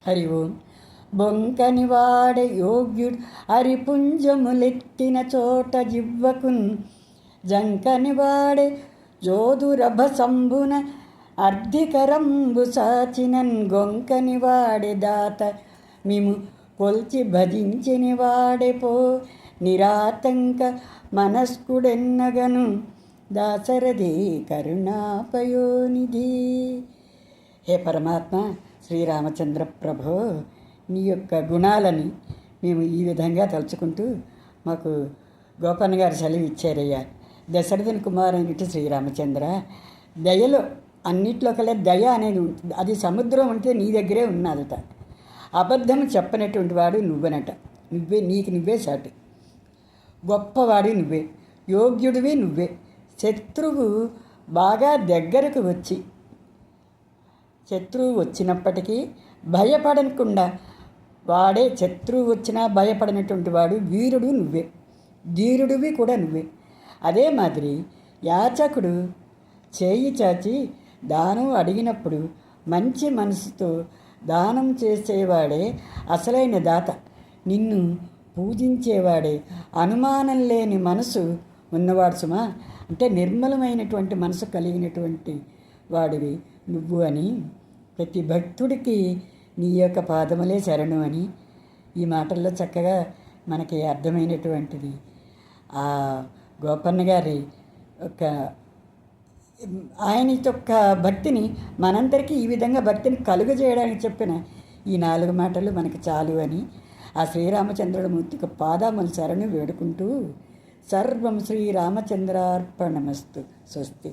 హరి ఓం. బొంకనివాడే యోగ్యుడు హరిపుంజములెత్తిన చోట జివ్వకున్ జంకనివాడే జోదురభ సంభున అర్ధికరంబు సాచినన్ గొంకనివాడే దాత మిము కొల్చి భజించిని వాడే పో నిరాతంక మనస్కుడెన్నగను దాశరథి కరుణాపయోనిధి. హే పరమాత్మ శ్రీరామచంద్ర ప్రభో, నీ యొక్క గుణాలని మేము ఈ విధంగా తలుచుకుంటూ మాకు గోపన్న గారు సెలవు ఇచ్చారయ్యా. దశరథుని కుమారునిటి శ్రీరామచంద్ర, దయలో అన్నిట్లో కల్లా దయ అనేది ఉంటుంది. అది సముద్రం ఉంటే నీ దగ్గరే ఉన్నదట. అబద్ధం చెప్పనటువంటి వాడు నువ్వనట. నీకు నువ్వే సాటి. గొప్పవాడి నువ్వే, యోగ్యుడివి నువ్వే. శత్రువు బాగా దగ్గరకు వచ్చి, శత్రువు వచ్చినప్పటికీ భయపడకుండా వాడే, శత్రువు వచ్చినా భయపడినటువంటి వాడు వీరుడు నువ్వే, ధీరుడివి కూడా నువ్వే. అదే మాదిరి యాచకుడు చేయి చాచి దానం అడిగినప్పుడు మంచి మనసుతో దానం చేసేవాడే అసలైన దాత. నిన్ను పూజించేవాడే అనుమానం లేని మనసు ఉన్నవాడు సుమా. అంటే నిర్మలమైనటువంటి మనసు కలిగినటువంటి వాడివి నువ్వు అని ప్రతి భక్తుడికి నీ యొక్క పాదములే శరణు అని ఈ మాటల్లో చక్కగా మనకి అర్థమైనటువంటిది. ఆ గోపన్న గారి ఒక ఆయన యొక్క భక్తిని మనందరికీ ఈ విధంగా భక్తిని కలుగజేయడానికి చెప్పిన ఈ 4 మాటలు మనకి చాలు అని ఆ శ్రీరామచంద్రుడమూర్తికి పాదములు శరణు వేడుకుంటూ సర్వం శ్రీరామచంద్రార్పణమస్తు. స్వస్తి.